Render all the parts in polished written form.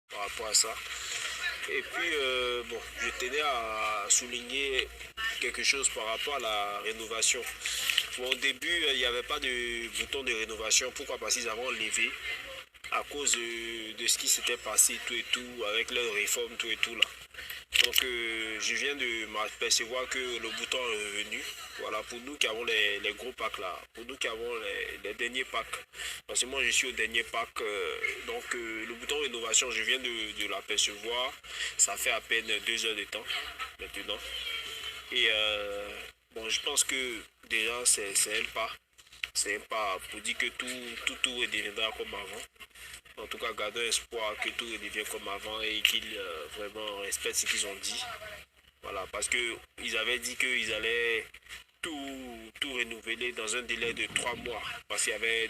par rapport à ça. Et puis, bon, je tenais à souligner quelque chose par rapport à la rénovation. Bon, au début, il n'y avait pas de bouton de rénovation. Pourquoi? Parce qu'ils avaient enlevé à cause de ce qui s'était passé, tout et tout, avec leur réforme, tout et tout là. Donc, je viens de m'apercevoir que le bouton est revenu. Voilà, pour nous qui avons les gros packs là, pour nous qui avons les derniers packs. Parce que moi, je suis au dernier pack. Donc, le bouton rénovation, je viens de l'apercevoir. Ça fait à peine 2 heures de temps maintenant. Et bon, je pense que déjà, c'est un pas. C'est un pas pour dire que tout redeviendra comme avant. En tout cas, gardons espoir que tout redevienne comme avant et qu'ils vraiment respectent ce qu'ils ont dit. Voilà, parce que ils avaient dit qu'ils allaient tout renouveler dans un délai de 3 mois. Parce qu'il y avait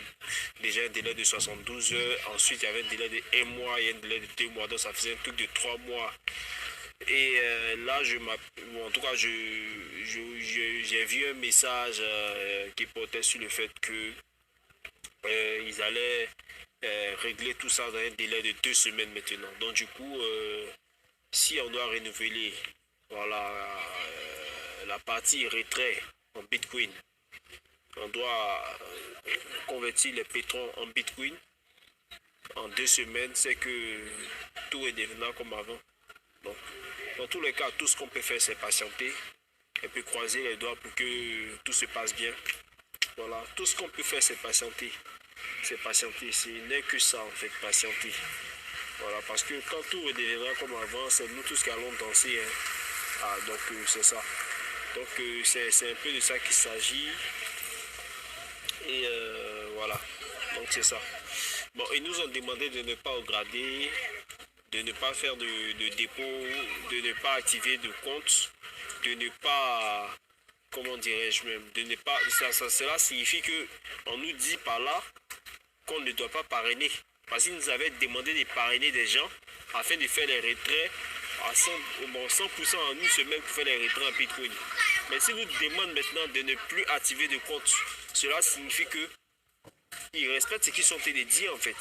déjà un délai de 72 heures, ensuite il y avait un délai de 1 mois et un délai de 2 mois. Donc ça faisait un truc de 3 mois. Et là, bon, en tout cas, j'ai vu un message qui portait sur le fait que ils allaient régler tout ça dans un délai de 2 semaines maintenant. Donc du coup, si on doit renouveler voilà, la partie retrait en Bitcoin, on doit convertir les pétrons en Bitcoin en 2 semaines, c'est que tout est devenant comme avant. Donc, dans tous les cas, tout ce qu'on peut faire, c'est patienter et puis croiser les doigts pour que tout se passe bien. Voilà, tout ce qu'on peut faire, c'est patienter. C'est patienter. Ce n'est que ça, en fait, patienter. Voilà, parce que quand tout redeviendra comme avant, c'est nous tous qui allons danser. Hein. Ah, donc, c'est ça. Donc, c'est un peu de ça qu'il s'agit. Et voilà. Donc, c'est ça. Bon, ils nous ont demandé de ne pas regarder, de ne pas faire de dépôt, de ne pas activer de compte, de ne pas, comment dirais-je même, de ne pas, cela signifie que on nous dit par là qu'on ne doit pas parrainer. Parce qu'ils nous avaient demandé de parrainer des gens afin de faire les retraits à 100% en une semaine pour faire les retraits en Bitcoin. Mais s'ils nous demandent maintenant de ne plus activer de compte, cela signifie que ils respectent ce qu'ils sont en train de dire en fait.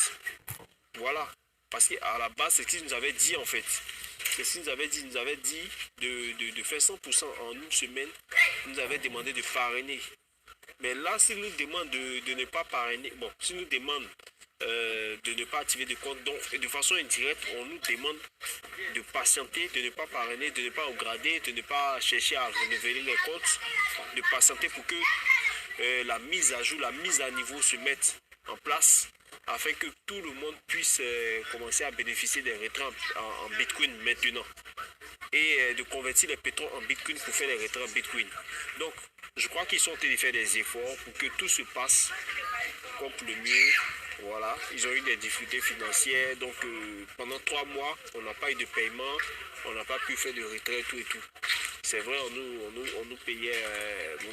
Voilà. Parce qu'à la base, c'est ce qu'ils nous avaient dit en fait. C'est ce qu'ils nous avaient dit de faire 100% en une semaine. Ils nous avaient demandé de parrainer. Mais là, s'ils nous demandent de ne pas parrainer, bon, s'ils nous demandent de ne pas activer de compte, donc de façon indirecte, on nous demande de patienter, de ne pas parrainer, de ne pas upgrader, de ne pas chercher à renouveler les comptes, de patienter pour que la mise à jour, la mise à niveau se mette en place afin que tout le monde puisse commencer à bénéficier des retraits en Bitcoin maintenant et de convertir les pétroles en Bitcoin pour faire les retraits en Bitcoin. Donc, je crois qu'ils sont en train de faire des efforts pour que tout se passe comme le mieux. Voilà, ils ont eu des difficultés financières, donc pendant 3 mois, on n'a pas eu de paiement, on n'a pas pu faire de retrait, tout et tout. C'est vrai, on nous payait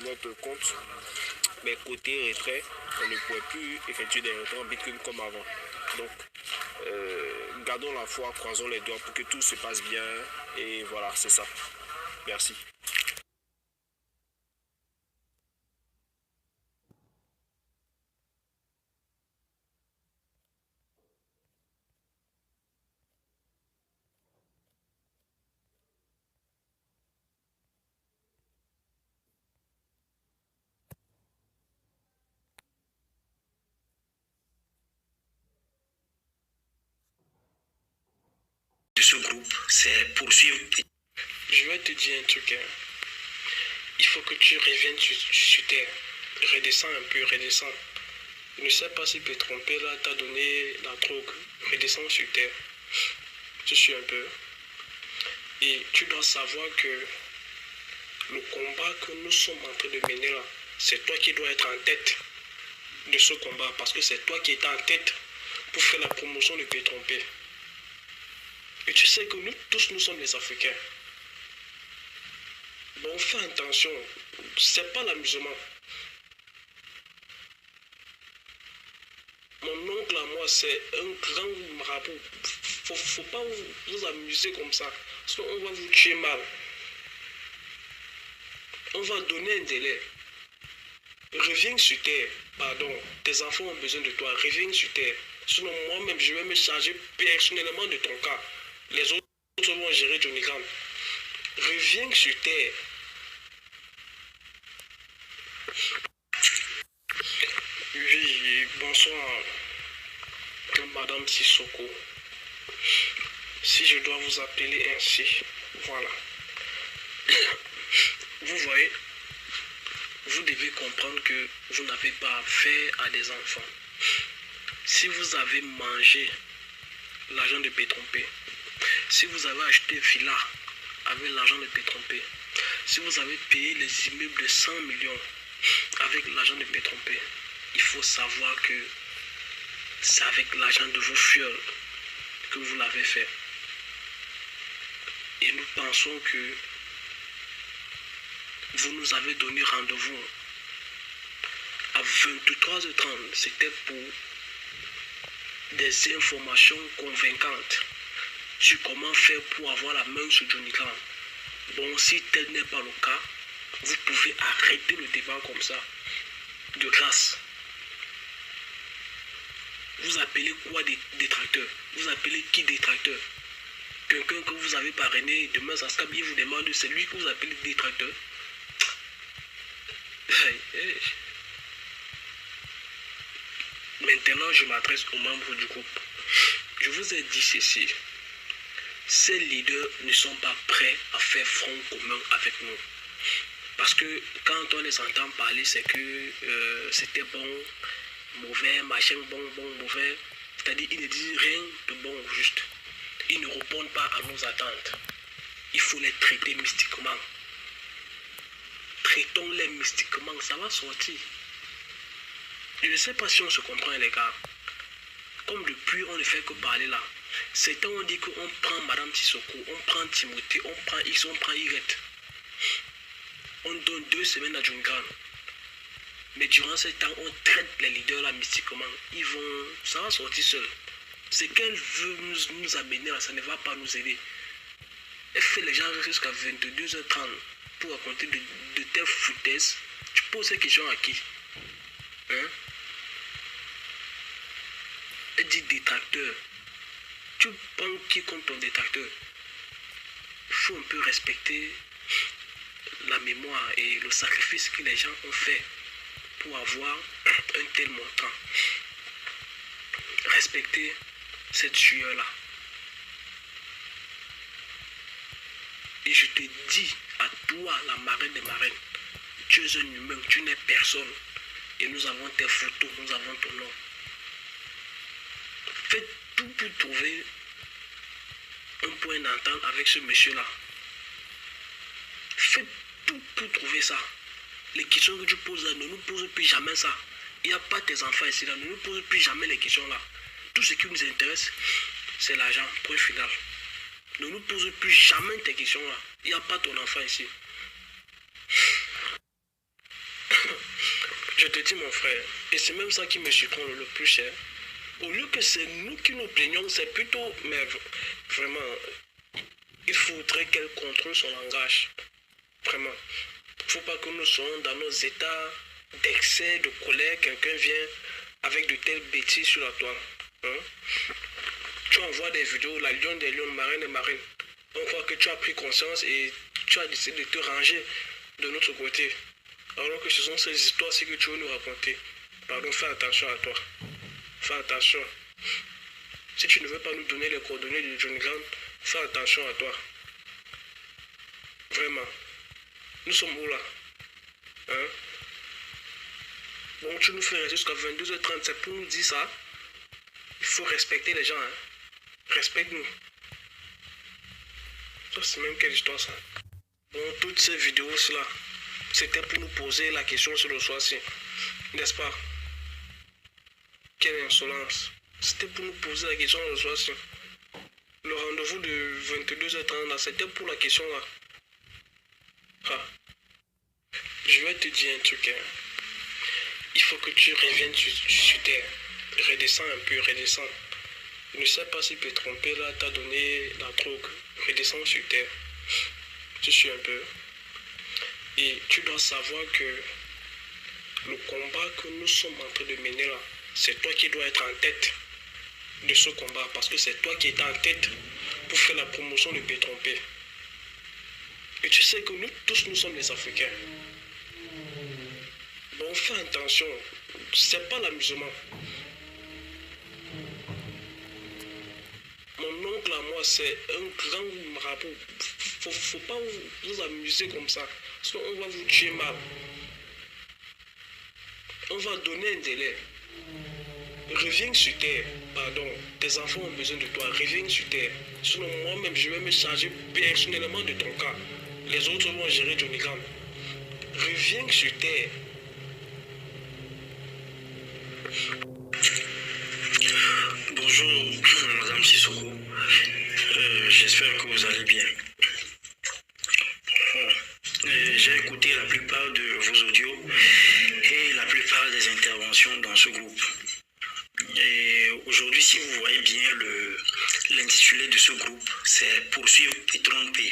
notre compte, mais côté retrait, on ne pouvait plus effectuer des retraits en Bitcoin comme avant. Donc, gardons la foi, croisons les doigts pour que tout se passe bien, et voilà, c'est ça. Merci. De ce groupe, c'est poursuivre. Je vais te dire un truc. Hein. Il faut que tu reviennes sur terre. Redescends un peu, redescends. Je ne sais pas si tu es trompé là, t'as donné la drogue. Redescends sur terre. Je suis un peu. Et tu dois savoir que le combat que nous sommes en train de mener là, c'est toi qui dois être en tête de ce combat. Parce que c'est toi qui es en tête pour faire la promotion de Pétrompé. Et tu sais que nous tous, nous sommes les Africains. Bon, fais attention. C'est pas l'amusement. Mon oncle à moi, c'est un grand marabout. Faut pas vous amuser comme ça. Sinon, on va vous tuer mal. On va donner un délai. Reviens sur terre. Pardon, tes enfants ont besoin de toi. Reviens sur terre. Sinon, moi-même, je vais me charger personnellement de ton cas. Les autres vont gérer Johnny Graham. Reviens sur terre. Oui, bonsoir, Madame Sissoko. Si je dois vous appeler ainsi, voilà. Vous voyez, vous devez comprendre que vous n'avez pas affaire à des enfants. Si vous avez mangé l'argent de Pétrompé, si vous avez acheté villa avec l'argent de Pétrompé, si vous avez payé les immeubles de 100 millions avec l'argent de Pétrompé, il faut savoir que c'est avec l'argent de vos fioles que vous l'avez fait. Et nous pensons que vous nous avez donné rendez-vous à 23h30. C'était pour des informations convaincantes sur comment faire pour avoir la main sur Johnny Graham. Bon, si tel n'est pas le cas, vous pouvez arrêter le débat comme ça, de grâce. Vous appelez quoi des détracteurs? Vous appelez qui détracteur? Quelqu'un que vous avez parrainé, demain ça sera bien, vous demande, c'est lui que vous appelez détracteur. Maintenant, je m'adresse aux membres du groupe. Je vous ai dit ceci. Ces leaders ne sont pas prêts à faire front commun avec nous. Parce que quand on les entend parler, c'est que c'était bon, mauvais, machin, bon, mauvais. C'est-à-dire qu'ils ne disent rien de bon ou juste. Ils ne répondent pas à nos attentes. Il faut les traiter mystiquement. Traitons-les mystiquement, ça va sortir. Je ne sais pas si on se comprend, les gars. Comme depuis, on ne fait que parler là. Certains ont dit qu'on prend Madame Sissoko, on prend Timothée, on prend X, on prend Y. On donne 2 semaines à Johnny Graham. Mais durant ce temps, on traite les leaders là mystiquement. Ça va sortir seul. Ce qu'elle veut nous amener là, ça ne va pas nous aider. Elle fait les gens jusqu'à 22h30 pour raconter de telles foutaises. Tu poses ces questions à qui? Hein? Elle dit détracteur. Tu penses qui compte ton détracteur? Il faut un peu respecter la mémoire et le sacrifice que les gens ont fait pour avoir un tel montant. Respecter cette sueur-là. Et je te dis à toi, la marraine des marraines, tu es un humain, tu n'es personne. Et nous avons tes photos, nous avons ton nom. Faites tout pour trouver un point d'entente avec ce monsieur-là. Faites tout pour trouver ça. Les questions que tu poses là, ne nous pose plus jamais ça. Il n'y a pas tes enfants ici là, ne nous pose plus jamais les questions là. Tout ce qui nous intéresse, c'est l'argent, point final. Ne nous pose plus jamais tes questions là. Il n'y a pas ton enfant ici. Je te dis mon frère, et c'est même ça qui me surprend le plus cher. Au lieu que c'est nous qui nous plaignons, c'est plutôt, mais vraiment, il faudrait qu'elle contrôle son langage. Vraiment. Il ne faut pas que nous soyons dans nos états d'excès, de colère. Quelqu'un vient avec de telles bêtises sur la toile. Hein? Tu envoies des vidéos, la lion des lions, marraine des marraines. On croit que tu as pris conscience et tu as décidé de te ranger de notre côté. Alors que ce sont ces histoires-ci que tu veux nous raconter. Pardon, fais attention à toi. Fais attention. Si tu ne veux pas nous donner les coordonnées de Johnny Graham, fais attention à toi. Vraiment. Nous sommes où là? Hein? Bon, tu nous fais rester jusqu'à 22h30, c'est pour nous dire ça. Il faut respecter les gens. Hein? Respecte-nous. Ça, c'est même quelle histoire ça? Bon, toutes ces vidéos-là, c'était pour nous poser la question sur le soir-ci. N'est-ce pas? Quelle insolence. C'était pour nous poser la question le soir-ci. Le rendez-vous de 22h30, là, c'était pour la question là. Ah. Je vais te dire un truc. Hein. Il faut que tu reviennes sur terre. Redescends un peu, redescends. Je ne sais pas si Pétrompé là t'a donné la drogue. Redescends sur terre. Tu suis un peu. Et tu dois savoir que le combat que nous sommes en train de mener là, c'est toi qui dois être en tête. de ce combat parce que c'est toi qui étais en tête pour faire la promotion de Pétrompé. Et tu sais que nous tous, nous sommes les Africains. Bon, fais attention, c'est pas l'amusement. Mon oncle à moi, c'est un grand marabout. Faut pas vous amuser comme ça. Sinon, on va vous tuer mal. On va donner un délai. Reviens sur terre. Pardon, tes enfants ont besoin de toi. Reviens sur terre. Sinon, moi-même, je vais me charger personnellement de ton cas. Les autres vont gérer Johnny Gram. Reviens sur terre. Bonjour, Madame Sissoko. J'espère que vous allez bien. J'ai écouté la plupart de vos audios et la plupart des interventions dans ce groupe. Et aujourd'hui, si vous voyez bien l'intitulé de ce groupe, c'est Poursuivre Pétrompé.